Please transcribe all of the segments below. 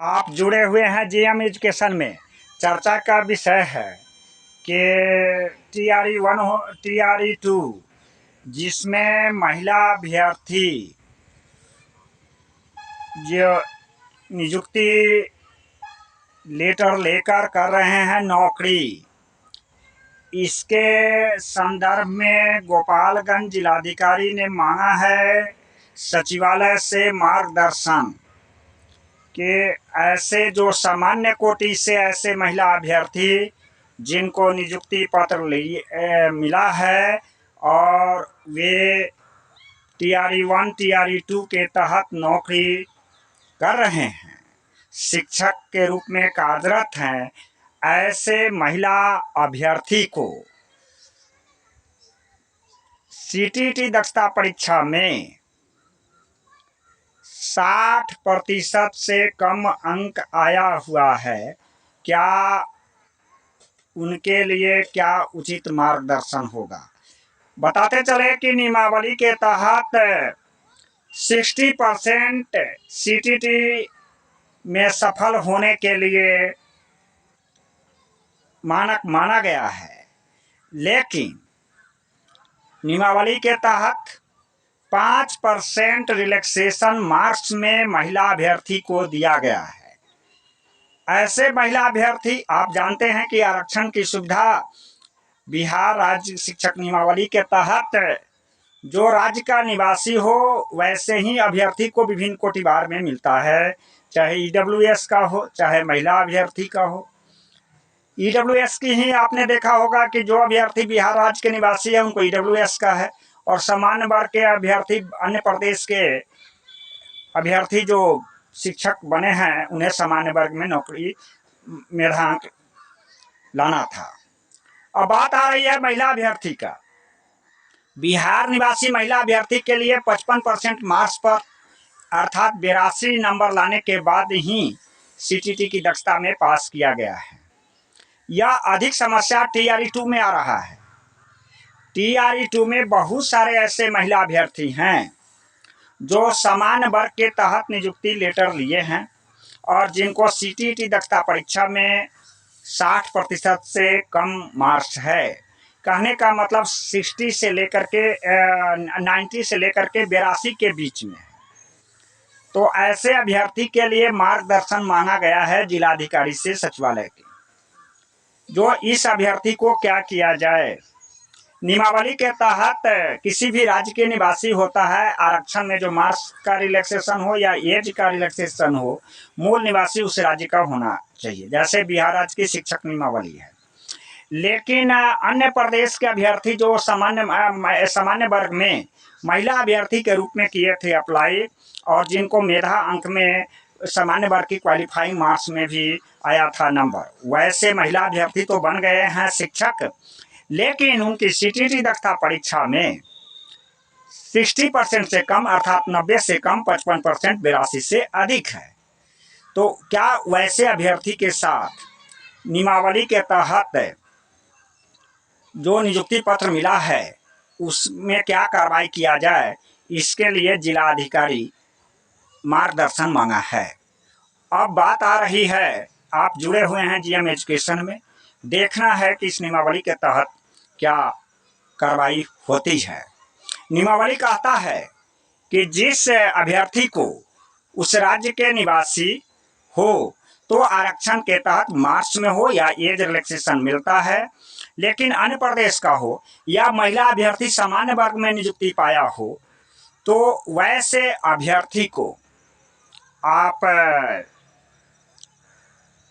आप जुड़े हुए हैं जीएम एजुकेशन में। चर्चा का विषय है कि TRE 1 हो TRE 2 जिसमें महिला अभ्यर्थी जो नियुक्ति लेटर लेकर कर रहे हैं नौकरी, इसके संदर्भ में गोपालगंज जिलाधिकारी ने मांगा है सचिवालय से मार्गदर्शन कि ऐसे जो सामान्य कोटि से ऐसे महिला अभ्यर्थी जिनको नियुक्ति पत्र मिला है और वे TRE 1 TRE 2 के तहत नौकरी कर रहे हैं, शिक्षक के रूप में कार्यरत हैं, ऐसे महिला अभ्यर्थी को CTET दक्षता परीक्षा में 60% से कम अंक आया हुआ है। क्या उनके लिए क्या उचित मार्गदर्शन होगा? बताते चले कि नियमावली के तहत 60% CTET में सफल होने के लिए मानक माना गया है, लेकिन नियमावली के तहत 5% रिलैक्सेशन मार्क्स में महिला अभ्यर्थी को दिया गया है। ऐसे महिला अभ्यर्थी, आप जानते हैं कि आरक्षण की सुविधा बिहार राज्य शिक्षक नियमावली के तहत जो राज्य का निवासी हो वैसे ही अभ्यर्थी को विभिन्न कोटिवार में मिलता है, चाहे EWS का हो चाहे महिला अभ्यर्थी का हो। EWS की ही आपने देखा होगा कि जो अभ्यर्थी बिहार राज्य के निवासी है उनको EWS का है, और सामान्य वर्ग के अभ्यर्थी, अन्य प्रदेश के अभ्यर्थी जो शिक्षक बने हैं उन्हें सामान्य वर्ग में नौकरी मेधांक लाना था। अब बात आ रही है महिला अभ्यर्थी का। बिहार निवासी महिला अभ्यर्थी के लिए 55% मार्क्स पर अर्थात 82 नंबर लाने के बाद ही CTET की दक्षता में पास किया गया है। यह अधिक समस्या TRE 2 में आ रहा है। TRE 2 में बहुत सारे ऐसे महिला अभ्यर्थी हैं जो सामान्य वर्ग के तहत नियुक्ति लेटर लिए हैं और जिनको CTET दक्षता परीक्षा में 60% से कम मार्क्स है। कहने का मतलब 60 से लेकर के 90 से लेकर के 82 के बीच में है। तो ऐसे अभ्यर्थी के लिए मार्गदर्शन मांगा गया है जिलाधिकारी से सचिवालय के, जो इस अभ्यर्थी को क्या किया जाए। नियमावली के तहत किसी भी राज्य के निवासी होता है, आरक्षण में जो मार्क्स का रिलैक्सेशन हो या एज का रिलैक्सेशन हो, मूल निवासी उस राज्य का होना चाहिए, जैसे बिहार राज्य की शिक्षक नियमावली है। लेकिन अन्य प्रदेश के अभ्यर्थी जो सामान्य वर्ग में महिला अभ्यर्थी के रूप में किए थे अप्लाई, और जिनको मेधा अंक में सामान्य वर्ग की क्वालिफाइंग मार्क्स में भी आया था नंबर, वैसे महिला अभ्यर्थी तो बन गए हैं शिक्षक, लेकिन उनकी CTET दक्षता परीक्षा में 60% से कम अर्थात 90 से कम, 55% 82 से अधिक है। तो क्या वैसे अभ्यर्थी के साथ नियमावली के तहत जो नियुक्ति पत्र मिला है उसमें क्या कार्रवाई किया जाए, इसके लिए जिलाधिकारी मार्गदर्शन मांगा है। अब बात आ रही है, आप जुड़े हुए हैं जीएम एजुकेशन में, देखना है कि इस नियमावली के तहत क्या कार्रवाई होती है। नियमावली कहता है कि जिस अभ्यर्थी को उस राज्य के निवासी हो तो आरक्षण के तहत मार्क्स में हो या एज रिलैक्सेशन मिलता है, लेकिन अन्य प्रदेश का हो या महिला अभ्यर्थी सामान्य वर्ग में नियुक्ति पाया हो तो वैसे अभ्यर्थी को आप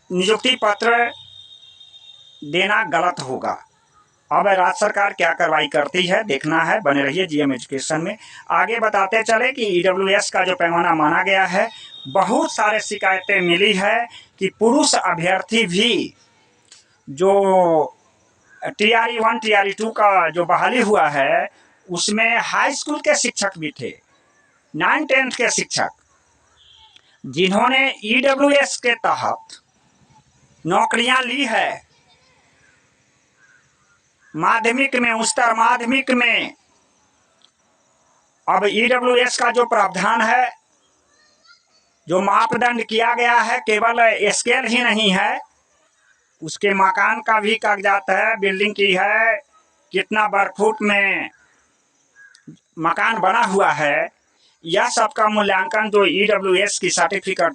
नियुक्ति पत्र देना गलत होगा। अब राज्य सरकार क्या कार्रवाई करती है देखना है, बने रहिए जीएम एजुकेशन में। आगे बताते चले कि EWS का जो पैमाना माना गया है, बहुत सारे शिकायतें मिली है कि पुरुष अभ्यर्थी भी जो TRE 1 TRE 2 का जो बहाली हुआ है उसमें हाई स्कूल के शिक्षक भी थे, 9th-10th के शिक्षक, जिन्होंने EWS के तहत नौकरियां ली है माध्यमिक में, उच्चतर माध्यमिक में। अब EWS का जो प्रावधान है जो मापदंड किया गया है केवल स्केल ही नहीं है, उसके मकान का भी कागजात है, बिल्डिंग की है, कितना वर्ग फुट में मकान बना हुआ है, यह सबका मूल्यांकन जो EWS की सर्टिफिकेट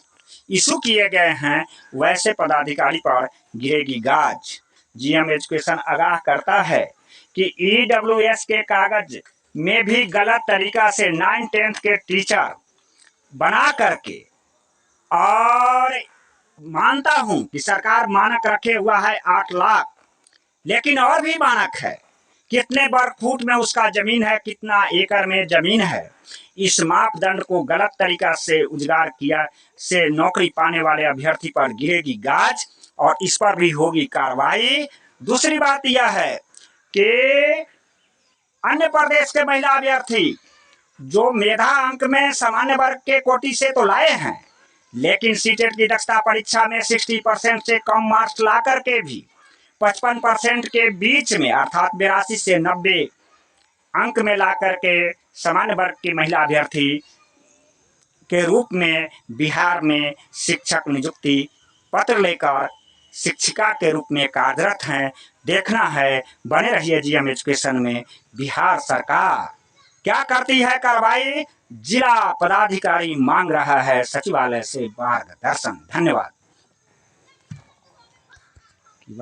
इशू किए गए हैं वैसे पदाधिकारी पर गिरेगी गाज। GM एजुकेशन आगाह करता है कि EWS के कागज में भी गलत तरीका से 9-10 के टीचर बना करके, और मानता हूं कि सरकार मानक रखे हुआ है 8 लाख, लेकिन और भी मानक है, कितने वर्ग फुट में उसका जमीन है, कितना एकड़ में जमीन है। इस मापदंड को गलत तरीका से उजागर किया से नौकरी पाने वाले अभ्यर्थी पर गिरेगी गाज और इस पर भी होगी कार्रवाई। दूसरी बात यह है कि अन्य प्रदेश के महिला अभ्यर्थी जो मेधा अंक में सामान्य वर्ग के कोटि से तो लाए हैं, लेकिन सीटेट की दक्षता परीक्षा में 60% से कम मार्क्स ला करके भी 55% के बीच में अर्थात 82 से 90 अंक में ला करके सामान्य वर्ग की महिला अभ्यर्थी के रूप में बिहार में शिक्षक नियुक्ति पत्र लेकर शिक्षिका के रूप में कार्यरत हैं। देखना है, बने रहिए GM एजुकेशन में। बिहार सरकार क्या करती है कार्रवाई, जिला पदाधिकारी मांग रहा है सचिवालय से मार्गदर्शन। धन्यवाद।